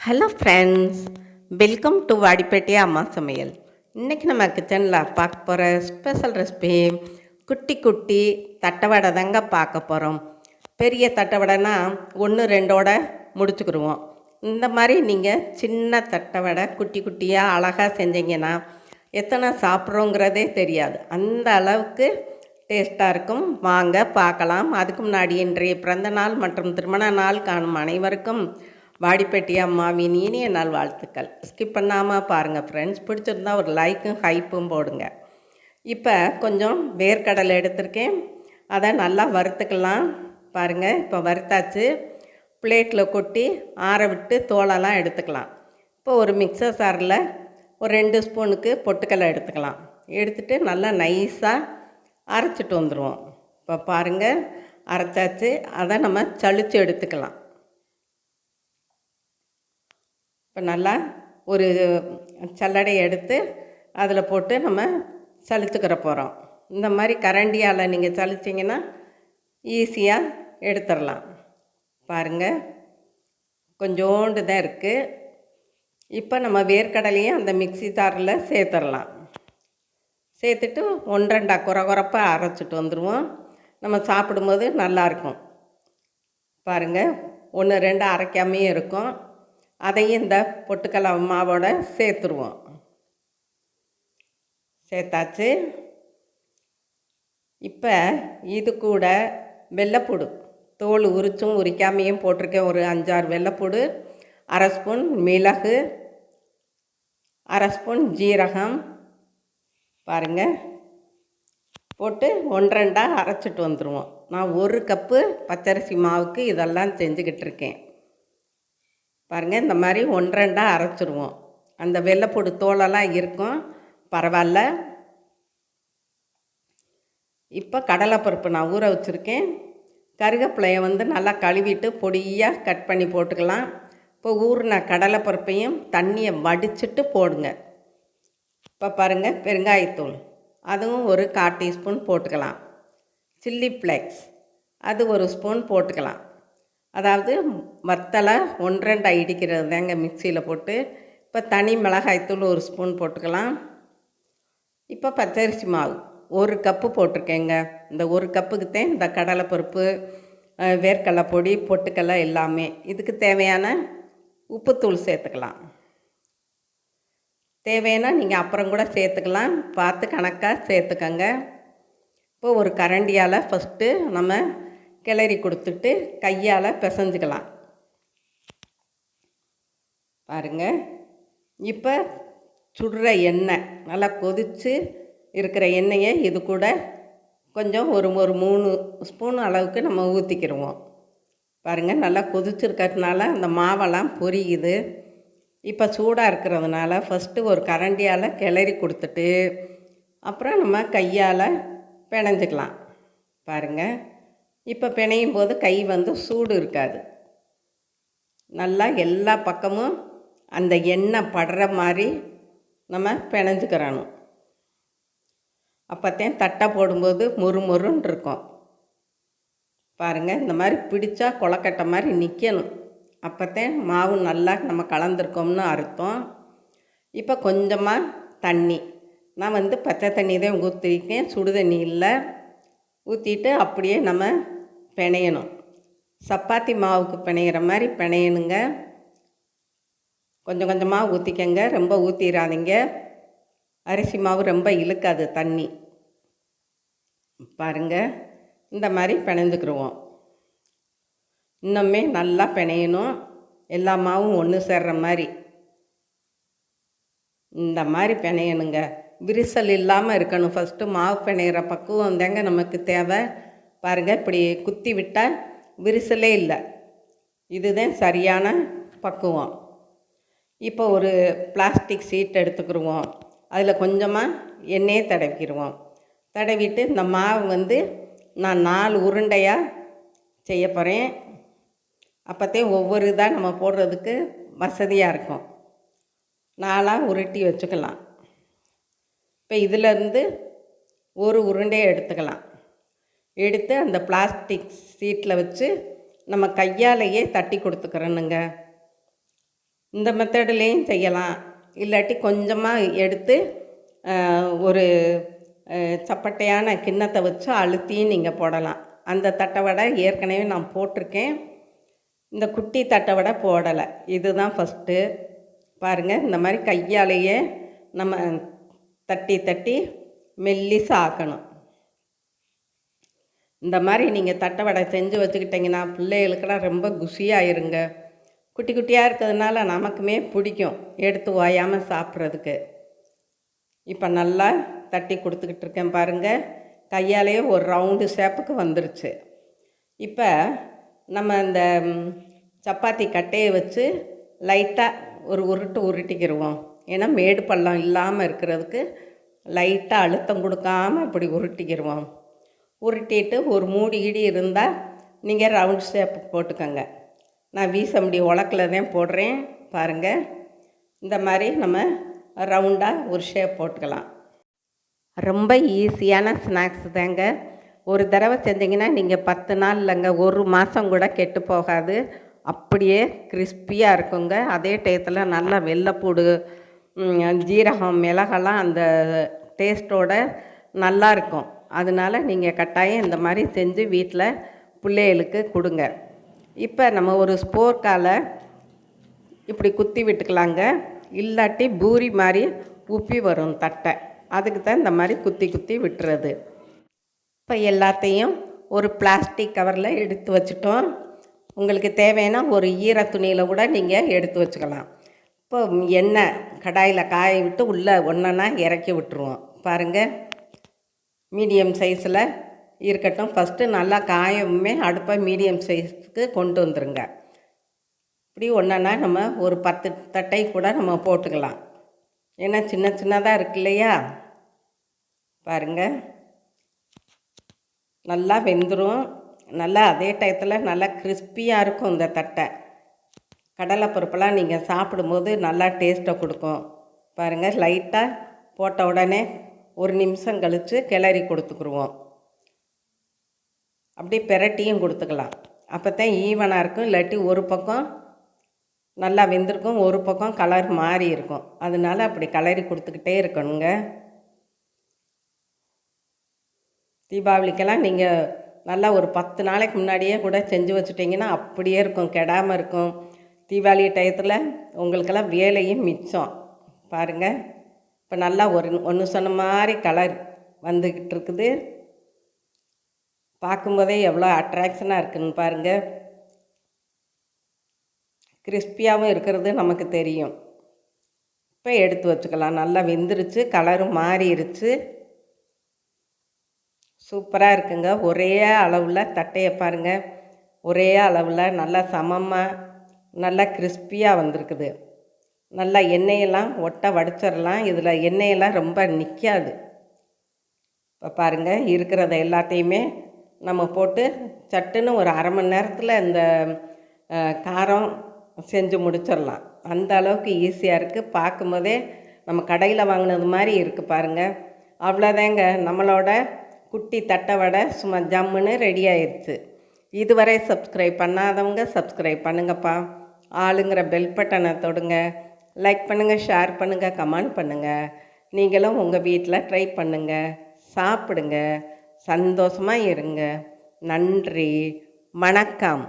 Hello friends, welcome to Vadipettai அம்மா சமையல். இன்றைக்கி நம்ம கிச்சனில் பார்க்க போகிற ஸ்பெஷல் ரெசிபி குட்டி குட்டி தட்டை வடை தாங்க பார்க்க போகிறோம். பெரிய தட்டை வடைனா 1-2ஓட முடிச்சுக்கிடுவோம். இந்த மாதிரி நீங்கள் சின்ன தட்டை வடை குட்டி குட்டியாக அழகாக செஞ்சீங்கன்னா எத்தனை சாப்பிட்றோங்கிறதே தெரியாது, அந்த அளவுக்கு டேஸ்ட்டாக இருக்கும். வாங்க பார்க்கலாம். அதுக்கு முன்னாடி இன்றைய பிறந்த நாள் மற்றும் திருமண நாள் காணும் அனைவருக்கும் வாடிப்பேட்டை அம்மாவின் இனிய நாள் வாழ்த்துக்கள். ஸ்கிப் பண்ணாமல் பாருங்கள் ஃப்ரெண்ட்ஸ். பிடிச்சிருந்தா ஒரு லைக்கும் ஹைப்பும் போடுங்க. இப்போ கொஞ்சம் வேர்க்கடலை எடுத்திருக்கேன், அதை நல்லா வறுத்துக்கலாம். பாருங்கள், இப்போ வறுத்தாச்சு. பிளேட்டில் கொட்டி ஆற விட்டு தோலெல்லாம் எடுத்துக்கலாம். இப்போ ஒரு மிக்சர் சாரில் ஒரு 2 ஸ்பூனுக்கு பொட்டுக்கடலை எடுத்துக்கலாம். எடுத்துகிட்டு நல்லா நைஸாக அரைச்சிட்டு வந்துடுவோம். இப்போ பாருங்கள், அரைச்சாச்சு. அதை நம்ம சளிச்சு எடுத்துக்கலாம். இப்போ நல்லா ஒரு சல்லடை எடுத்து அதில் போட்டு நம்ம சலிச்சுக்கிற போகிறோம். இந்த மாதிரி கரண்டியால் நீங்கள் சலிச்சிங்கன்னா ஈஸியாக எடுத்துடலாம். பாருங்கள், கொஞ்சோண்டு தான் இருக்குது. இப்போ நம்ம வேர்க்கடலையும் அந்த மிக்ஸி ஜாரில் சேர்த்துடலாம். சேர்த்துட்டு 1-2 குறப்பாக அரைச்சிட்டு வந்துடுவோம். நம்ம சாப்பிடும்போது நல்லாயிருக்கும். பாருங்கள், 1-2 அரைக்காமையே இருக்கும். அதையும் இந்த பொட்டுக்கடலை மாவோட சேர்த்துருவோம். சேர்த்தாச்சு. இப்போ இது கூட வெள்ளைப்பூடு தோல் உரிச்சும் உரிக்காமையும் போட்டிருக்கேன். ஒரு 5-6 வெள்ளைப்பூடு, 1/2 ஸ்பூன் மிளகு, 1/2 ஸ்பூன் ஜீரகம். பாருங்கள், போட்டு 1-2 அரைச்சிட்டு வந்துடுவோம். நான் 1 கப்பு பச்சரிசி மாவுக்கு இதெல்லாம் செஞ்சுக்கிட்டு இருக்கேன். பாருங்கள், இந்த மாதிரி 1-2 அரைச்சிடுவோம். அந்த வெள்ளைப்பூடு தோலெல்லாம் இருக்கும், பரவாயில்ல. இப்போ கடலைப்பருப்பு நான் ஊற வச்சுருக்கேன். கருவேப்பிலையை நல்லா கழுவிட்டு பொடியாக கட் பண்ணி போட்டுக்கலாம். இப்போ ஊறின கடலைப்பருப்பையும் தண்ணியை வடிச்சிட்டு போடுங்க. இப்போ பாருங்கள், பெருங்காயத்தூள் அதுவும் ஒரு 1/4 டீஸ்பூன் போட்டுக்கலாம். சில்லி ஃப்ளேக்ஸ் அது 1 ஸ்பூன் போட்டுக்கலாம். அதாவது வத்தலை 1-2 இடிக்கிறது தாங்க மிக்சியில் போட்டு. இப்போ தனி மிளகாய்த்தூள் 1 ஸ்பூன் போட்டுக்கலாம். இப்போ பச்சரிசி மாவு 1 கப்பு போட்டிருக்கேங்க. இந்த 1 கப்புக்கு தான் இந்த கடலைப்பருப்பு, வேர்க்கடலை பொடி, பொட்டுக்கடலை எல்லாமே. இதுக்கு தேவையான உப்புத்தூள் சேர்த்துக்கலாம். தேவைன்னா நீங்கள் அப்புறம் கூட சேர்த்துக்கலாம், பார்த்து கணக்காக சேர்த்துக்கங்க. இப்போ ஒரு கரண்டியால் ஃபஸ்ட்டு நம்ம கிளறி கொடுத்துட்டு கையால் பிசைஞ்சிக்கலாம். பாருங்கள், இப்போ சுடுற எண்ணெய் நல்லா கொதித்து இருக்கிற எண்ணெயை இது கூட கொஞ்சம் ஒரு 3 ஸ்பூன் அளவுக்கு நம்ம ஊற்றிக்கிடுவோம். பாருங்கள், நல்லா கொதிச்சிருக்கிறதுனால அந்த மாவெல்லாம் பொரியுது. இப்போ சூடாக இருக்கிறதுனால ஃபஸ்ட்டு ஒரு கரண்டியால் கிளறி கொடுத்துட்டு அப்புறம் நம்ம கையால் பிணைஞ்சிக்கலாம். பாருங்கள், இப்போ பிணையும் போது கை சூடு இருக்காது. நல்லா எல்லா பக்கமும் அந்த எண்ணெய் படுற மாதிரி நம்ம பிணைஞ்சிக்கிறணும். அப்போத்தான் தட்டை போடும்போது மொறுன்னு இருக்கும். பாருங்கள், இந்த மாதிரி பிடிச்சா கொலக்கட்டை மாதிரி நிற்கணும். அப்போத்தான் மாவு நல்லா நம்ம கலந்துருக்கோம்னு அர்த்தம். இப்போ கொஞ்சமாக தண்ணி, நான் பச்சை தண்ணி தான் ஊற்றிருக்கேன், சுடு தண்ணி இல்லை. ஊற்றிட்டு அப்படியே நம்ம பிணையணும். சப்பாத்தி மாவுக்கு பிணையிற மாதிரி பிணையணுங்க. கொஞ்சம் கொஞ்சமாக ஊற்றிக்கங்க, ரொம்ப ஊற்றிடாதீங்க. அரிசி மாவு ரொம்ப இழுக்காது தண்ணி. பாருங்கள், இந்த மாதிரி பிணைஞ்சுக்கிடுவோம். இன்னுமே நல்லா பிணையணும், எல்லா மாவும் ஒன்று சேர்ற மாதிரி. இந்த மாதிரி பிணையணுங்க, விரிசல் இல்லாமல் இருக்கணும். ஃபஸ்ட்டு மாவு பிணையிற பக்குவம் தாங்க நமக்கு தேவை. பாருங்கள், இப்படி குத்தி விட்டால் விரிசலே இல்லை. இதுதான் சரியான பக்குவம். இப்போ ஒரு பிளாஸ்டிக் சீட் எடுத்துக்கிடுவோம். அதில் கொஞ்சமாக எண்ணெயை தடவிக்கிடுவோம். தடவிட்டு இந்த மாவு நான் 4 உருண்டையாக செய்ய போகிறேன். அப்போத்தான் ஒவ்வொரு இதாக நம்ம போடுறதுக்கு வசதியாக இருக்கும். 4ஆக உருட்டி வச்சுக்கலாம். இப்போ இதிலேருந்து ஒரு உருண்டையை எடுத்துக்கலாம். எடுத்து அந்த பிளாஸ்டிக் சீட்டில் வச்சு நம்ம கையாலேயே தட்டி கொடுத்துக்கிறணுங்க. இந்த மெத்தட்லேயும் செய்யலாம். இல்லாட்டி கொஞ்சமாக எடுத்து ஒரு சப்பட்டையான கிண்ணத்தை வச்சு அழுத்தியும் நீங்கள் போடலாம். அந்த தட்டை வடை ஏற்கனவே நான் போட்டிருக்கேன். இந்த குட்டி தட்டை வடை போடலை. இதுதான் ஃபஸ்ட்டு. பாருங்கள், இந்த மாதிரி கையாலேயே நம்ம தட்டி தட்டி மெல்லிசாக ஆக்கணும். இந்த மாதிரி நீங்கள் தட்டை வடை செஞ்சு வச்சுக்கிட்டிங்கன்னா பிள்ளைகளுக்கெல்லாம் ரொம்ப குஷியாயிருங்க. குட்டி குட்டியாக இருக்கிறதுனால நமக்குமே பிடிக்கும் எடுத்து ஓயாமல் சாப்பிட்றதுக்கு. இப்போ நல்லா தட்டி கொடுத்துக்கிட்டு இருக்கேன் பாருங்கள். கையாலேயே ஒரு ரவுண்டு ஷேப்புக்கு வந்துருச்சு. இப்போ நம்ம இந்த சப்பாத்தி கட்டையை வச்சு லைட்டாக ஒரு உருட்டிக்கிடுவோம். ஏன்னா மேடு பள்ளம் இல்லாமல் இருக்கிறதுக்கு லைட்டாக அழுத்தம் கொடுக்காமல் இப்படி உருட்டிக்கிடுவோம். உருட்டிட்டு ஒரு மூடி கீடி இருந்தால் நீங்கள் ரவுண்ட் ஷேப்பு போட்டுக்கோங்க. நான் வீசம்படி உலக்கில் தான் போடுறேன் பாருங்கள். இந்த மாதிரி நம்ம ரவுண்டாக ஒரு ஷேப் போட்டுக்கலாம். ரொம்ப ஈஸியான ஸ்நாக்ஸ் தாங்க. ஒரு தடவை செஞ்சிங்கன்னா நீங்கள் 10 நாள் இல்லைங்க, ஒரு மாதம் கூட கெட்டு போகாது. அப்படியே கிறிஸ்பியாக இருக்குங்க. அதே டயத்தில் நல்லா வெள்ளைப்பூடு, ஜீரகம், மிளகெல்லாம் அந்த டேஸ்ட்டோட நல்லா இருக்கும். அதனால் நீங்கள் கட்டாயம் இந்த மாதிரி செஞ்சு வீட்டில் பிள்ளைகளுக்கு கொடுங்க. இப்போ நம்ம ஒரு ஸ்போர்க்கால் இப்படி குத்தி விட்டுக்கலாங்க. இல்லாட்டி பூரி மாதிரி உப்பி வரும் தட்டை. அதுக்கு தான் இந்த மாதிரி குத்தி குத்தி விட்டுறது. இப்போ எல்லாத்தையும் ஒரு பிளாஸ்டிக் கவரில் எடுத்து வச்சுட்டோம். உங்களுக்கு தேவைன்னா ஒரு ஈர துணியில் கூட நீங்கள் எடுத்து வச்சுக்கலாம். இப்போ எண்ணெய் கடாயில் காய விட்டு உள்ளே ஒன்றா இறக்கி விட்டுருவோம். பாருங்கள், மீடியம் சைஸில் இருக்கட்டும். ஃபஸ்ட்டு நல்லா காயவுமே அடுப்பை மீடியம் சைஸுக்கு கொண்டு வந்துருங்க. இப்படி ஒன்றா நம்ம ஒரு 10 தட்டை கூட நம்ம போட்டுக்கலாம். ஏன்னா சின்ன சின்னதாக இருக்கு இல்லையா. பாருங்கள், நல்லா வெந்துடும். நல்லா அதே டயத்தில் நல்லா கிறிஸ்பியாக இருக்கும் இந்த தட்டை. கடலைப்பருப்பெல்லாம் நீங்கள் சாப்பிடும்போது நல்லா டேஸ்ட்டை கொடுக்கும். பாருங்கள், லைட்டாக போட்ட உடனே ஒரு நிமிஷம் கழித்து கிளறி கொடுத்துக்குருவோம். அப்படி பெரட்டியும் கொடுத்துக்கலாம். அப்போ தான் ஈவனாக இருக்கும். இல்லாட்டி ஒரு பக்கம் நல்லா வெந்திருக்கும், ஒரு பக்கம் கலர் மாறி இருக்கும். அதனால அப்படி கலரி கொடுத்துக்கிட்டே இருக்கணுங்க. தீபாவளிக்கெல்லாம் நீங்கள் நல்லா ஒரு 10 நாளைக்கு முன்னாடியே கூட செஞ்சு வச்சுட்டிங்கன்னா அப்படியே இருக்கும், கெடாமல் இருக்கும். தீபாவளி டயத்தில் உங்களுக்கெல்லாம் வேலையும் மிச்சம். பாருங்கள், இப்போ நல்லா ஒன்று சொன்ன மாதிரி கலர் வந்துக்கிட்டு இருக்குது. பார்க்கும்போதே எவ்வளோ அட்ராக்ஷனாக இருக்குதுன்னு பாருங்கள். கிறிஸ்பியாகவும் இருக்கிறது நமக்கு தெரியும். இப்போ எடுத்து வச்சுக்கலாம். நல்லா வெந்துருச்சு, கலரும் மாறிடுச்சு. சூப்பராக இருக்குங்க. ஒரே அளவில் தட்டையை பாருங்கள், ஒரே அளவில் நல்லா சமமாக நல்லா கிறிஸ்பியாக வந்திருக்குது. நல்லா எண்ணெயெல்லாம் ஒட்ட வடிச்சிடலாம். இதில் எண்ணெயெல்லாம் ரொம்ப நிற்காது. இப்போ பாருங்கள், இருக்கிறத எல்லாத்தையுமே நம்ம போட்டு சட்டுன்னு ஒரு அரை மணி நேரத்தில் இந்த காரம் செஞ்சு முடிச்சிடலாம். அந்த அளவுக்கு ஈஸியாக இருக்குது. பார்க்கும்போதே நம்ம கடையில் வாங்கினது மாதிரி இருக்குது பாருங்கள். அவ்வளோதாங்க, நம்மளோட குட்டி தட்டை வடை சும்மா ஜம்முன்னு ரெடி ஆயிடுச்சு. இதுவரை சப்ஸ்கிரைப் பண்ணாதவங்க சப்ஸ்கிரைப் பண்ணுங்கப்பா. ஆளுங்கிற பெல் பட்டனை தொடுங்க. லைக் பண்ணுங்கள், ஷேர் பண்ணுங்கள், கமெண்ட் பண்ணுங்கள். நீங்களும் உங்கள் வீட்டில் ட்ரை பண்ணுங்கள், சாப்பிடுங்க, சந்தோஷமாக இருங்க. நன்றி, வணக்கம்.